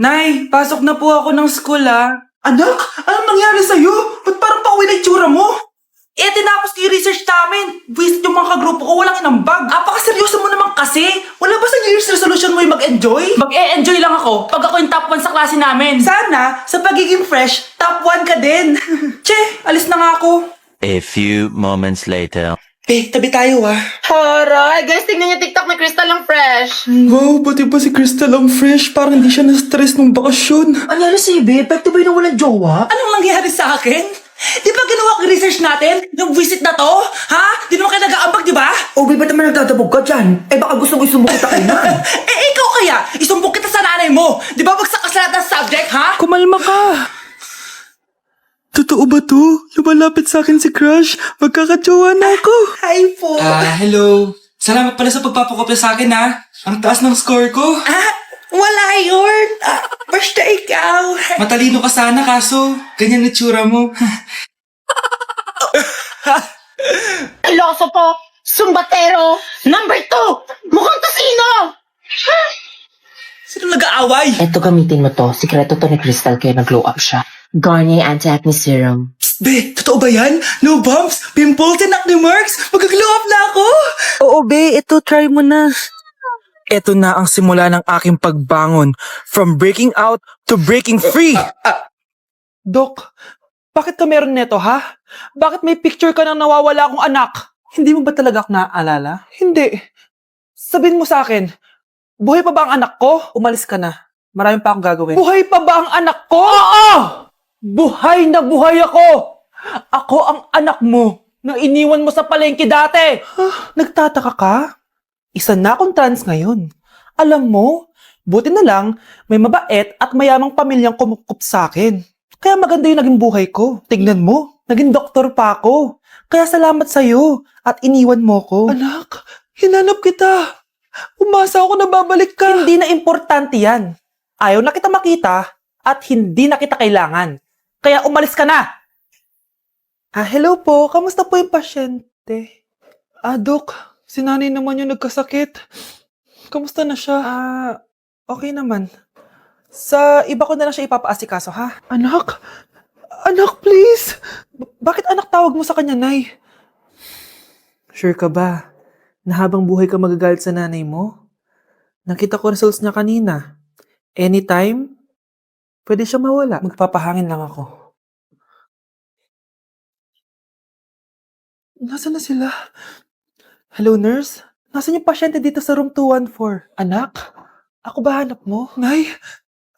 Nay, pasok na po ako ng school Anak, anong nangyari sa'yo? Ba't parang pauwi na itsura mo? Tinapos ko yung research namin. Visit yung mga kagrupo ko, walang inambag. Apakaseryoso mo naman kasi. Wala ba sa New Year's resolution mo yung mag-enjoy? Mag-e-enjoy lang ako pag ako yung top 1 sa klase namin. Sana, sa pagiging fresh, top 1 ka din. Che, alis na nga ako. A few moments later. Tabi tayo Haray! Guys, tingnan niyo TikTok ni Crystal ang fresh. Wow, pati ba si Crystal ang fresh? Parang hindi siya na-stress nung bakasyon. Ano si Ibe? Epekto ba yung walang jowa? Anong nangyari sa akin? Di ba ginawa ko yung research natin? Yung visit na to? Ha? Di naman kayo nag-aambag, di ba? O, ba't naman nagtatabog ka dyan? Baka gusto mo isumbong kita kay Nan. Ikaw kaya? Isumbong kita sa nanay mo. Di ba bagsak ka sa lahat ng subject, ha? Kumalma ka. Totoo ba to? Lumalapit sa akin si Crush. Magkakatsawa na ako. Hi po. Hello. Salamat pala sa pagpapakopya sa akin Ang taas ng score ko. Wala yun. Basta ikaw. Matalino ka sana kaso ganyan na tsura mo. Iloso po! Sumbatero! Number 2! Mukhang tosino! Sino nag-aaway? Eto, gamitin mo to. Sikreto to ni Crystal kaya nag-glow up siya. Garnier Anti-Acne Serum. Be, totoo ba yan? No bumps, pimples, and acne marks? Mag-glow up na ako! Oo, be. Ito, try mo na. Ito na ang simula ng aking pagbangon. From breaking out to breaking free. Dok, bakit ka meron neto, ha? Bakit may picture ka ng nawawala akong anak? Hindi mo ba talaga ako naaalala? Hindi. Sabihin mo sa akin, buhay pa ba ang anak ko? Umalis ka na. Marami pa akong gagawin. Buhay pa ba ang anak ko? Oo! Buhay na buhay ako! Ako ang anak mo na iniwan mo sa palengke dati! Nagtataka ka? Isa na akong trans ngayon. Alam mo, buti na lang may mabait at mayamang pamilyang kumukup sa akin. Kaya maganda yung naging buhay ko. Tignan mo, naging doktor pa ako. Kaya salamat sa'yo at iniwan mo ko. Anak, hinanap kita. Umasa ako na babalik ka. Hindi na importante yan. Ayaw na kita makita at hindi na kita kailangan. Kaya umalis ka na! Hello po. Kamusta po yung pasyente? Dok. Si nanay naman yung nagkasakit. Kamusta na siya? Okay naman. Sa iba ko na lang siya ipapaasikaso, ha? Anak? Anak, please! Bakit anak tawag mo sa kanya, Nay? Sure ka ba na habang buhay ka magagalit sa nanay mo? Nakita ko results niya kanina. Anytime, pwede siya mawala. Magpapahangin lang ako. Nasaan na sila? Hello, nurse? Nasaan yung pasyente dito sa room 214? Anak? Ako ba hanap mo? Nay,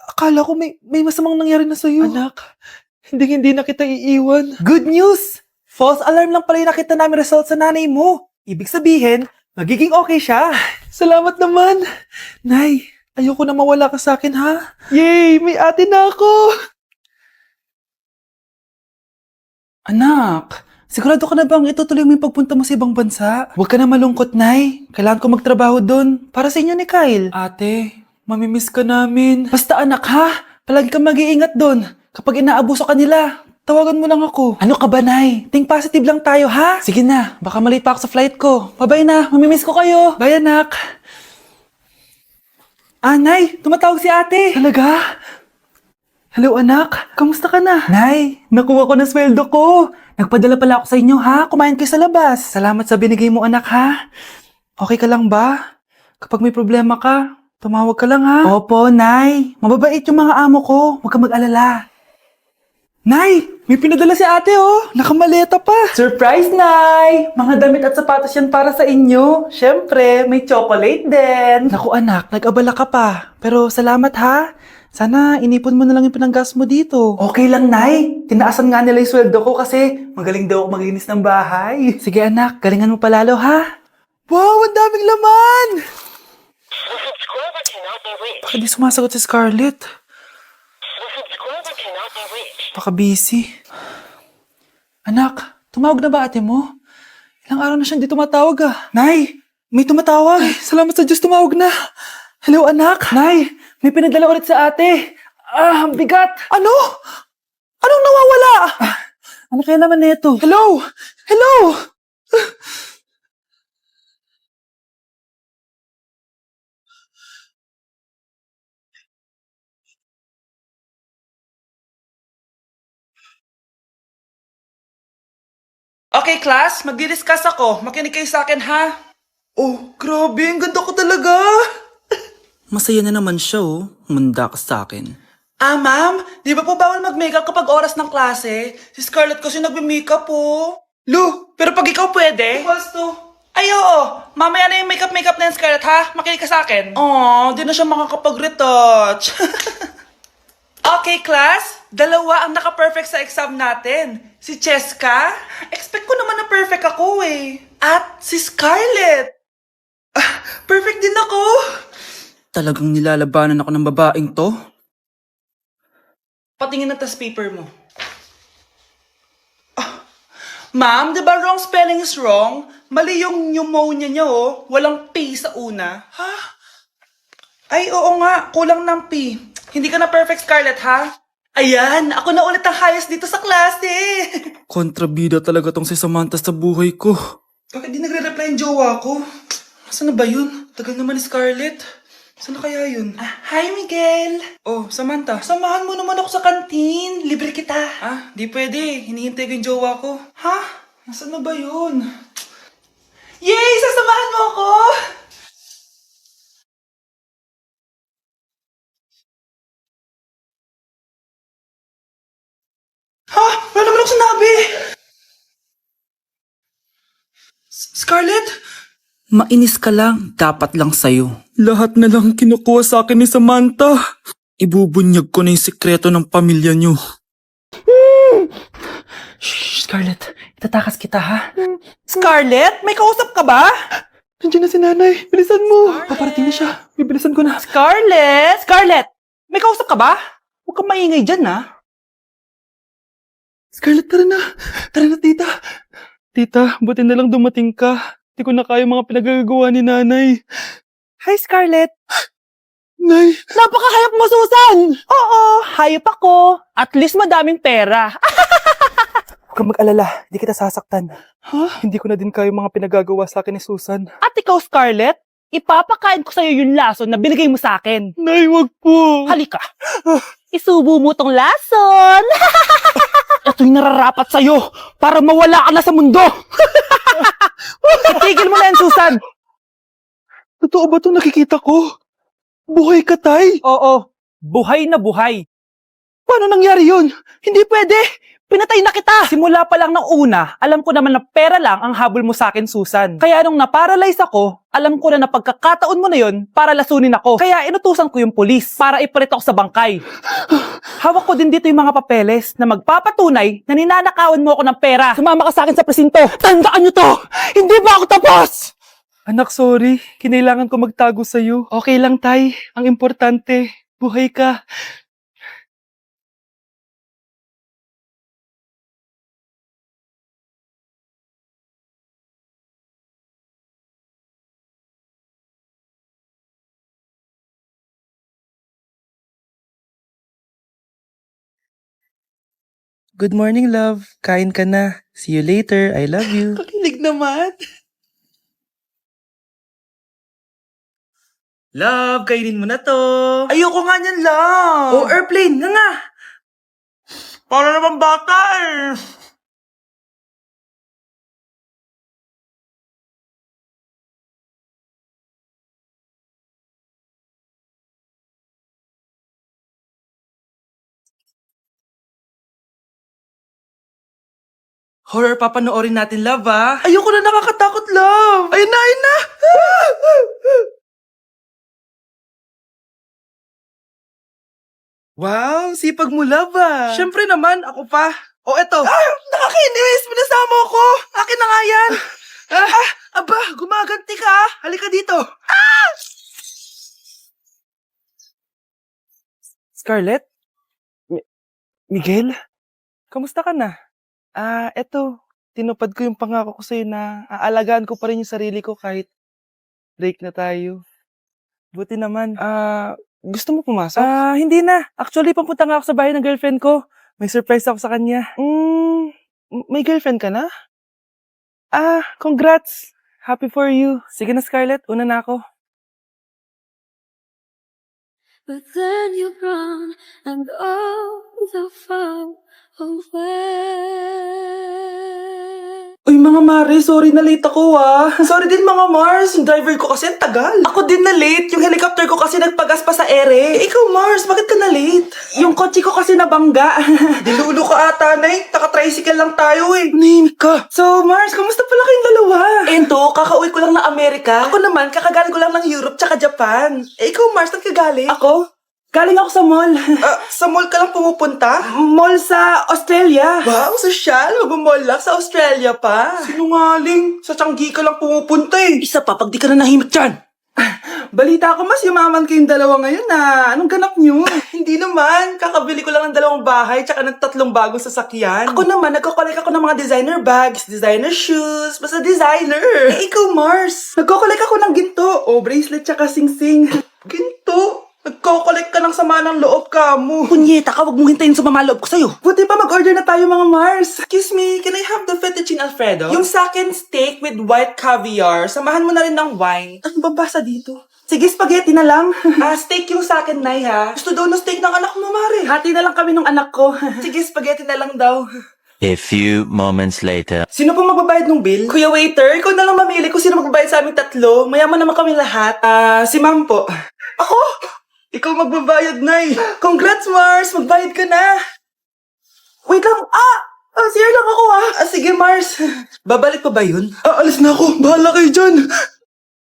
akala ko may masamang nangyari na sa'yo. Anak, hindi na kita iiwan. Good news! False alarm lang pala yung nakita namin result sa nanay mo. Ibig sabihin, magiging okay siya. Salamat naman. Nay, ayoko na mawala ka sa akin, ha? Yay! May ate na ako! Anak, sigurado ka na bang itutuloy mo yung pagpunta mo sa ibang bansa? Huwag ka na malungkot, Nay. Kailangan ko magtrabaho doon. Para sa inyo ni Kyle. Ate, mamimiss ka namin. Basta anak, ha? Palagi kang mag-iingat doon. Kapag inaabuso ka nila, tawagan mo lang ako. Ano ka ba, Nay? Think positive lang tayo, ha? Sige na, baka malate pa ako sa flight ko. Bye-bye na, mamimiss ko kayo. Bye, anak. Nay, tumatawag si ate. Talaga? Hello, anak. Kamusta ka na? Nay, nakuha ko na sweldo ko. Nagpadala pala ako sa inyo, ha? Kumain kayo sa labas. Salamat sa binigay mo, anak, ha? Okay ka lang ba? Kapag may problema ka, tumawag ka lang, ha? Opo, Nay. Mababait yung mga amo ko. Huwag ka mag-alala. Nay, may pinadala si ate, oh. Nakamaleta pa. Surprise, Nay! Mga damit at sapatos yan para sa inyo. Siyempre, may chocolate din. Naku, anak, nag-abala ka pa. Pero salamat, ha? Sana inipon mo na lang yung pinanggas mo dito. Okay lang, Nay. Tinaasan nga nila yung sweldo ko kasi magaling daw ako maglinis ng bahay. Sige, anak. Galingan mo palalo, ha? Wow, ang daming laman! Baka di sumasagot si Scarlett. Baka busy. Anak, tumawag na ba ate mo? Ilang araw na siyang di tumatawag, Nay, may tumatawag. Ay, salamat sa Diyos, tumawag na. Hello, anak. Nay, may pinadala ulit sa ate. Ang bigat. Ano? Anong nawawala? Ano kaya naman nito? Hello? Hello? Okay, class, magdi-discuss ako. Makinig kayo sa akin, ha? Oh, grabe, ang ganda ko talaga. Masaya na naman siya, oh. Munda ka sa akin. Ah, ma'am, di ba po bawal mag-makeup kapag oras ng klase? Si Scarlett kasi nagme-makeup po. Lu, pero pag ikaw pwede? Basto. Ay, oo. Mamaya na yung makeup na yan, Scarlett, ha? Makinig ka sa akin. Aw, di na siya makakapag-retouch. Okay, class. Dalawa ang naka-perfect sa exam natin. Si Cheska. Expect ko naman na perfect ako eh. At si Scarlett. Ah, perfect din ako. Talagang nilalabanan ako ng babaeng to? Patingin na tas paper mo. Ah, ma'am, di ba wrong spelling is wrong? Mali yung pneumonia niya, oh. Walang P sa una. Ha? Ay, oo nga. Kulang ng P. Hindi ka na perfect, Scarlett, ha? Ayan, ako na ulit ang highest dito sa klase. Kontrabida talaga tong si Samantha sa buhay ko. Bakit di nagre-reply yung jowa ko? Saan na ba yun? Tagal naman ni Scarlett. Saan na kaya yun? Ah, hi, Miguel. Oh, Samantha, samahan mo naman ako sa kantin. Libre kita. Ah, di pwede. Hinihintay ko yung jowa ko. Ha? Nasaan na ba yun? Yay! Sasamahan mo ako! Ha? Wala naman ako sinabi! Scarlett? Mainis ka lang, dapat lang sa'yo. Lahat na lang kinukuha sa akin ni Samantha. Ibubunyag ko na yung sikreto ng pamilya niyo. Shh, Scarlett. Itatakas kita, ha? Scarlett? May kausap ka ba? Nandiyan na si nanay. Bilisan mo. Paparating na siya. Bibilisan ko na. Scarlett! Scarlett! May kausap ka ba? Huwag kang maingay dyan, ha? Scarlett, tara na. Tara na, tita. Tita, buti na lang dumating ka. Di ko na kaya mga pinagagawa ni nanay. Hi, Scarlett. Nay, Napakahayap mo, Susan! Oo, hayop ako. At least madaming pera. huwag kang mag-alala. Di kita sasaktan. Ha? Hindi ko na din kaya mga pinagagawa sa akin ni Susan. At ikaw, Scarlett, ipapakain ko sa'yo yung lason na binigay mo sa akin. Nay, wag po. Halika. Isubo mo tong lason. Ito'y nararapat sa'yo para mawala ka na sa mundo. Itigil mo na yan, Susan. Totoo ba itong nakikita ko? Buhay ka, tay? Oo, buhay na buhay. Paano nangyari yun? Hindi pwede. Pinatay na kita. Simula pa lang ng una, alam ko naman na pera lang ang habol mo sa akin, Susan. Kaya nung naparalyze ako, alam ko na pagkakataon mo na yun para lasunin ako. Kaya inutusan ko yung polis para ipalit ako sa bangkay. Hawak ko din dito yung mga papeles na magpapatunay na ninanakawan mo ako ng pera. Sumama ka sa akin sa presinto. Tandaan nyo to! Hindi ba ako tapos? Anak, sorry. Kinailangan ko magtago sa'yo. Okay lang, tay. Ang importante, buhay ka. Good morning, love. Kain ka na. See you later. I love you. Kakilig naman. Love, kainin mo na to. Ayoko nga niyan, love. Oh, airplane. Nga nga. Para naman bata eh. Horror papanoorin natin, love, ah. Ayoko na, nakakatakot, love. Ayun na, ayun na. Wow, sipag mo, love, ah. Siyempre naman, ako pa. Oh, eto. Ah, nakakainis! Pinasama ko! Akin na nga yan! Aba, gumaganti ka! Halika dito! Scarlett? Miguel? Kamusta ka na? Eto. Tinupad ko yung pangako ko sa'yo na aalagaan ko pa rin yung sarili ko kahit break na tayo. Buti naman. Gusto mo pumasok? Hindi na. Actually, papunta nga ako sa bahay ng girlfriend ko. May surprise ako sa kanya. May girlfriend ka na? Congrats. Happy for you. Sige na, Scarlett. Una na ako. But then you run and go so far away. Uy, Mga Mare, sorry na late ako Sorry din mga Mars, yung driver ko kasi ang tagal. Ako din na late, yung helicopter ko kasi nagpagas pa sa ere. Ikaw Mars, bakit ka na late? Yung kotse ko kasi nabangga. Dilulo ka ata, Nay. Taka-tricycle lang tayo Name ka. So Mars, kamusta pala kayong dalawa? Ento, kakauwi ko lang ng Amerika. Ako naman, kakagaling ko lang ng Europe tsaka Japan. Ikaw Mars, saan ka galing? Ako? Galing ako sa mall. Sa mall ka lang pumupunta? Mall sa Australia. Wow, sosyal. Mag-mall lang sa Australia pa. Sinungaling. Sa Changi ka lang pumupunta Isa pa, pag di ka na nahimik dyan. Balita ko mas yumaman kayong dalawa ngayon Anong ganap nyo? Hindi naman. Kakabili ko lang ng 2 bahay tsaka ng 3 bagong sasakyan. Ako naman, nagko-collect ako ng mga designer bags, designer shoes, basta designer. Ikaw, Mars. Nagko-collect ako ng ginto. Bracelet tsaka sing-sing. Ginto? Nagko-collect ka ng sama ng loob ka mo. Punyeta ka, wag mong hintayin sumama loob ko sa'yo. Buti pa mag-order na tayo mga Mars. Excuse me, can I have the fettuccine Alfredo? Yung sa akin steak with white caviar. Samahan mo na rin ng wine. Ano babasa dito? Sige, spaghetti na lang. Steak yung sa akin, Nay, ha? Gusto daw ng steak ng anak mo, Mare. Hati na lang kami ng anak ko. Sige, spaghetti na lang daw. A few moments later. Sino po magbabayad ng bill? Kuya waiter, ikaw na lang mamili kung sino magbabayad sa aming 3. Mayaman naman kami lahat. Si ma'am po. Ako? Ikaw magbabayad, Nay. Congrats, Mars. Magbayad ka na. Wait lang. CR lang ako, Sige, Mars. Babalik pa ba yun? Alis na ako. Bahala kayo dyan.